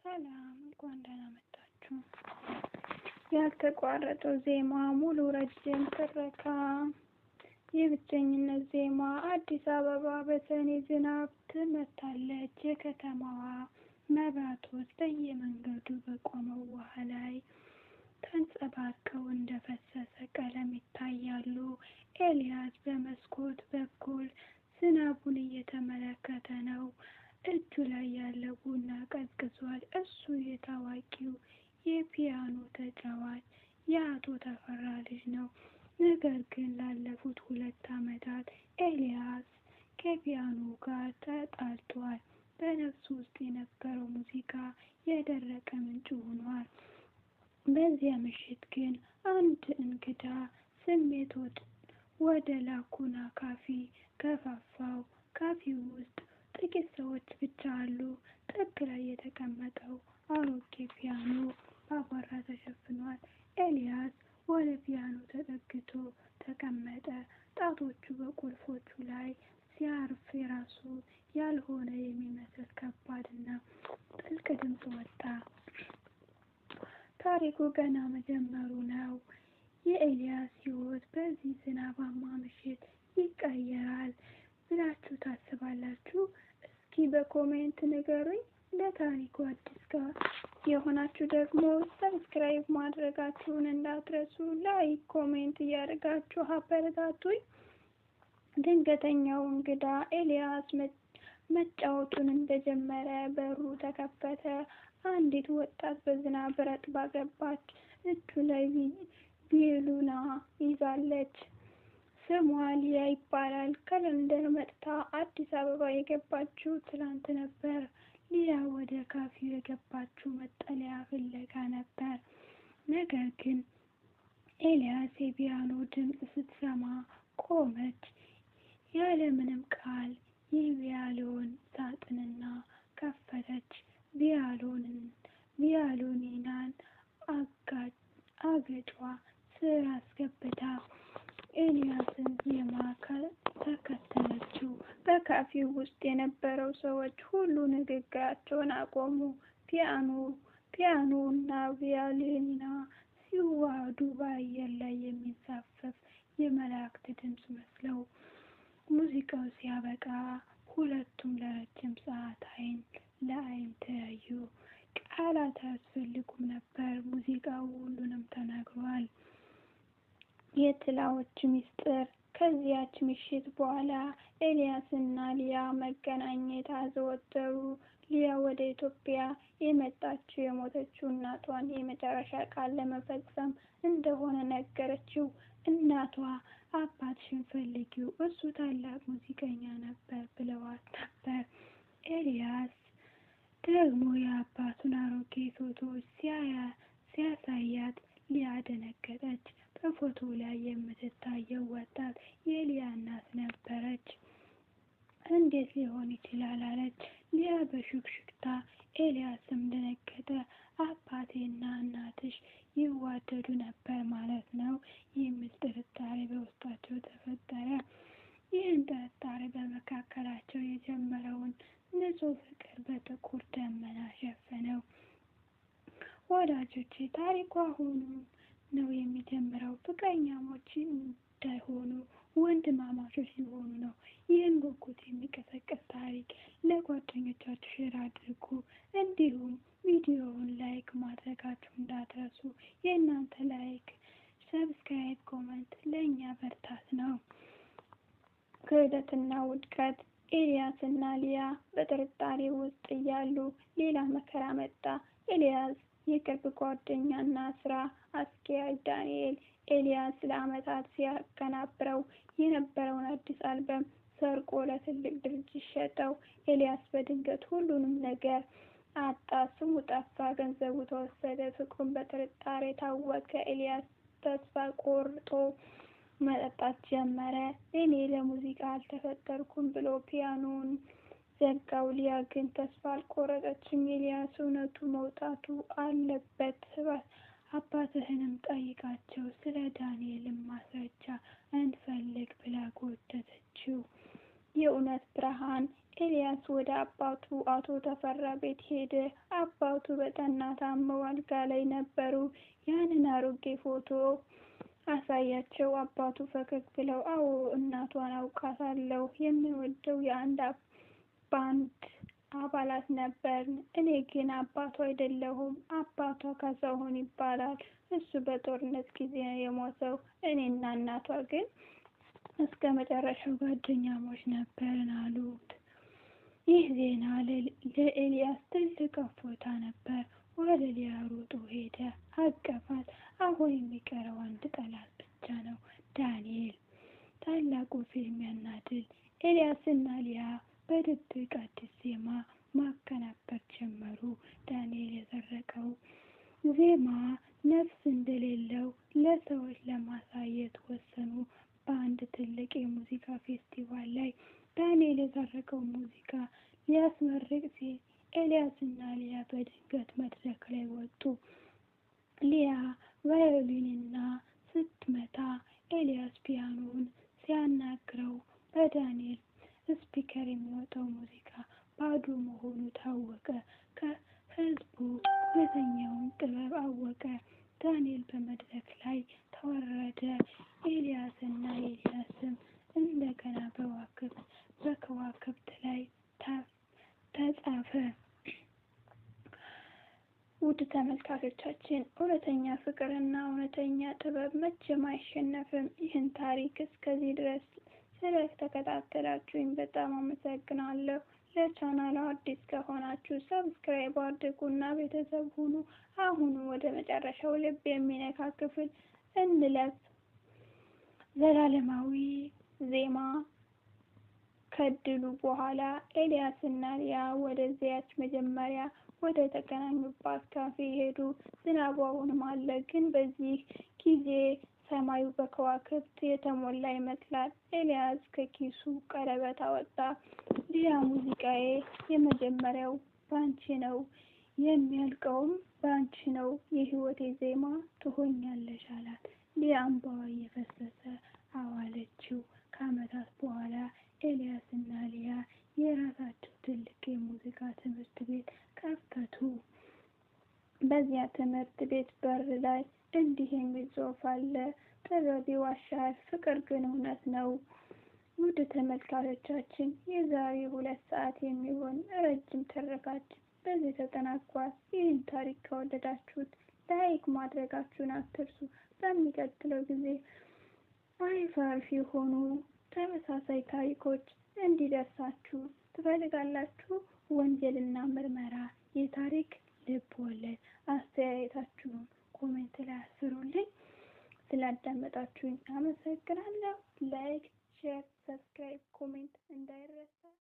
ሰላም እንኳን ደህና መጣችሁ። ያልተቋረጠው ዜማ ሙሉ ረጅም ትረካ። የብቸኝነት ዜማ አዲስ አበባ በሰኔ ዝናብ ትመታለች። የከተማዋ መብራቶች በየመንገዱ በቆመው ውሃ ላይ ተንጸባርቀው እንደፈሰሰ ቀለም ይታያሉ። ኤልያስ በመስኮት በኩል ዝናቡን እየተመለከተ ነው። እጁ ላይ ያለው ቡና ቀዝቅዟል። እሱ የታዋቂው የፒያኖ ተጫዋች የአቶ ተፈራ ልጅ ነው። ነገር ግን ላለፉት 2 ዓመታት ኤልያስ ከፒያኖ ጋር ተጣልቷል። በነፍሱ ውስጥ የነበረው ሙዚቃ የደረቀ ምንጭ ሆኗል። በዚያ ምሽት ግን አንድ እንግዳ ስሜት ወደ ላኩና ካፌ ገፋፋው። ካፌው ውስጥ ጥቂት ሰዎች ብቻ አሉ። ጥግ ላይ የተቀመጠው አሮጌ ፒያኖ በአቧራ ተሸፍኗል። ኤልያስ ወደ ፒያኖ ተጠግቶ ተቀመጠ። ጣቶቹ በቁልፎቹ ላይ ሲያርፍ የራሱ ያልሆነ የሚመስል ከባድና ጥልቅ ድምፅ ወጣ። ታሪኩ ገና መጀመሩ ነው። የኤልያስ ሕይወት በዚህ ዝናባማ ምሽት ይቀየራል ብላችሁ ታስባላችሁ? እስኪ በኮሜንት ንገሩኝ። ለታሪኩ አዲስ የሆናችሁ ደግሞ ሰብስክራይብ ማድረጋችሁን እንዳትረሱ። ላይክ፣ ኮሜንት እያደረጋችሁ አበረታቱኝ። ድንገተኛው እንግዳ ኤልያስ መጫወቱን እንደጀመረ በሩ ተከፈተ። አንዲት ወጣት በዝናብ ረጥባ ገባች። እጁ ላይ ቪዮሊን ይዛለች። ስሟ ሊያ ይባላል። ከለንደን መጥታ አዲስ አበባ የገባችው ትላንት ነበር። ሊያ ወደ ካፌው የገባችው መጠለያ ፍለጋ ነበር። ነገር ግን ኤልያስ የፒያኖ ድምፅ ስትሰማ ቆመች። ያለምንም ቃል የቪዮሊን ሳጥንና ከፈተች። ቪዮሊኗን አገጯ ስር አስገብታ ኤልያስን ዜማ ተከተለችው። በካፌው ውስጥ የነበረው ሰዎች ሁሉ ንግግራቸውን አቆሙ። ፒያኖ እና ቪዮሊኗ ሲዋሃዱ በአየር ላይ የሚንሳፈፍ የመላእክት ድምፅ መስለው። ሙዚቃው ሲያበቃ ሁለቱም ለረጅም ሰዓት ዓይን ለዓይን ተያዩ። ቃላት አያስፈልጉም ነበር። ሙዚቃው ሁሉንም ተናግሯል። የጥላዎች ሚስጥር። ከዚያች ምሽት በኋላ ኤልያስና ሊያ መገናኘት አዘወተሩ። ሊያ ወደ ኢትዮጵያ የመጣችው የሞተችው እናቷን የመጨረሻ ቃል ለመፈጸም እንደሆነ ነገረችው። እናቷ አባትሽን ፈልጊው፣ እሱ ታላቅ ሙዚቀኛ ነበር ብለዋት ነበር። ኤልያስ ደግሞ የአባቱን አሮጌ ፎቶዎች ሲያሳያት ሊያ ደነገጠች። በፎቶው ላይ የምትታየው ወጣት የሊያ እናት ነበረች። እንዴት ሊሆን ይችላል አለች ሊያ በሹክሹክታ። ኤልያስም ደነገጠ። አባቴና እናትሽ ይዋደዱ ነበር ማለት ነው የሚል ጥርጣሬ በውስጣቸው ተፈጠረ። ይህን ጥርጣሬ በመካከላቸው የጀመረውን ንጹሕ ፍቅር በጥቁር ደመና ሸፈነው። ወዳጆቼ፣ ታሪኩ አሁን ነው የሚጀምረው። ፍቅረኛሞች እንዳይሆኑ ወንድማማቾች ሊሆኑ ነው። ይህን ጉጉት የሚቀሰቅስ ታሪክ ለጓደኞቻችሁ ሼር አድርጉ። እንዲሁም ቪዲዮውን ላይክ ማድረጋችሁ እንዳትረሱ። የእናንተ ላይክ፣ ሰብስክራይብ፣ ኮሜንት ለእኛ በርታት ነው። ክህደትና ውድቀት። ኤልያስ እና ሊያ በጥርጣሬ ውስጥ እያሉ ሌላ መከራ መጣ። ኤልያስ የቅርብ ጓደኛና ስራ አስኪያጅ ዳንኤል ኤልያስ ለዓመታት ሲያቀናብረው የነበረውን አዲስ አልበም ሰርቆ ለትልቅ ድርጅት ሸጠው። ኤልያስ በድንገት ሁሉንም ነገር አጣ። ስሙ ጠፋ፣ ገንዘቡ ተወሰደ፣ ፍቅሩን በጥርጣሬ ታወከ። ኤልያስ ተስፋ ቆርጦ መጠጣት ጀመረ። እኔ ለሙዚቃ አልተፈጠርኩም ብሎ ፒያኖውን ዘጋው። ሊያ ግን ተስፋ አልቆረጠችም። ኤልያስ እውነቱ መውጣቱ አለበት፣ አባትህንም ጠይቃቸው፣ ስለ ዳንኤልም ማስረጃ እንፈልግ ብላ ጎተተችው። የእውነት ብርሃን። ኤልያስ ወደ አባቱ አቶ ተፈራ ቤት ሄደ። አባቱ በጠና ታመው አልጋ ላይ ነበሩ። ያንን አሮጌ ፎቶ አሳያቸው። አባቱ ፈገግ ብለው አዎ እናቷን አውቃታለሁ። የምንወደው የአንድ ባንድ አባላት ነበርን። እኔ ግን አባቷ አይደለሁም። አባቷ ካሳሁን ይባላል። እሱ በጦርነት ጊዜ ነው የሞተው። እኔና እናቷ ግን እስከ መጨረሻው ጓደኛሞች ነበርን አሉት። ይህ ዜና ለኤልያስ ትልቅ እፎይታ ነበር። ወደ ሊያ ሮጦ ሄደ፣ አቀፋት። አሁን የሚቀረው አንድ ጠላት ብቻ ነው፣ ዳንኤል። ታላቁ ፊልሚያና ድል። ኤልያስና ሊያ በድብቅ አዲስ ዜማ ማቀናበር ጀመሩ። ዳንኤል የሰረቀው ዜማ ነፍስ እንደሌለው ለሰዎች ለማሳየት ወሰኑ። በአንድ ትልቅ የሙዚቃ ፌስቲቫል ላይ ዳንኤል የሰረቀው ሙዚቃ ሊያስመርቅ ሲል ኤልያስና ሊያ በድንገት መድረክ ላይ ወጡ። ሊያ ቫዮሊንና ስትመታ ኤልያስ ፒያኖውን ሲያናግረው በዳንኤል ስፒከር የሚወጣው ሙዚቃ ባዶ መሆኑ ታወቀ። ከህዝቡ እውነተኛውን ጥበብ አወቀ። ዳንኤል በመድረክ ላይ ተወረደ። ኤልያስና ኤልያስም እንደገና በከዋክብት ላይ ተጻፈ። ውድ ተመልካቾቻችን እውነተኛ ፍቅርና እውነተኛ ጥበብ መቼም አይሸነፍም። ይህን ታሪክ እስከዚህ ድረስ ስለተከታተላችሁኝ በጣም አመሰግናለሁ። ለቻናሉ አዲስ ከሆናችሁ ሰብስክራይብ አድርጉና ቤተሰብ ሁኑ። አሁን ወደ መጨረሻው ልብ የሚነካ ክፍል እንለፍ። ዘላለማዊ ዜማ። ከድሉ በኋላ ኤልያስና ሊያ ወደዚያች መጀመሪያ ወደ ተገናኙባት ካፌ ሄዱ። ዝናቡ አሁንም አለ፣ ግን በዚህ ጊዜ ሰማዩ በከዋክብት የተሞላ ይመስላል። ኤልያስ ከኪሱ ቀለበት አወጣ። ሊያ ሙዚቃዬ የመጀመሪያው ባንቺ ነው፣ የሚያልቀውም ባንቺ ነው፣ የህይወቴ ዜማ ትሆኛለሽ አላት። ሊያ እንባዋ እየፈሰሰ አዋለችው። ከዓመታት በኋላ ኤልያስና ሊያ የራሳቸው ትልቅ የሙዚቃ ትምህርት ቤት ከፈቱ። በዚያ ትምህርት ቤት በር ላይ እንዲህ የሚል ጽሑፍ አለ፣ ጥበብ ይዋሻል፣ ፍቅር ግን እውነት ነው። ውድ ተመልካቾቻችን የዛሬ 2 ሰዓት የሚሆን ረጅም ትረካችን በዚህ ተጠናቋል። ይህን ታሪክ ከወደዳችሁት ላይክ ማድረጋችሁን አትርሱ። በሚቀጥለው ጊዜ አሪፍ የሆኑ ተመሳሳይ ታሪኮች እንዲደርሳችሁ ትፈልጋላችሁ? ወንጀልና ምርመራ፣ የታሪክ ልብ ወለድ። አስተያየታችሁን ኮሜንት ላይ አስፍሩልኝ። ስላዳመጣችሁኝ አመሰግናለሁ። ላይክ ሼር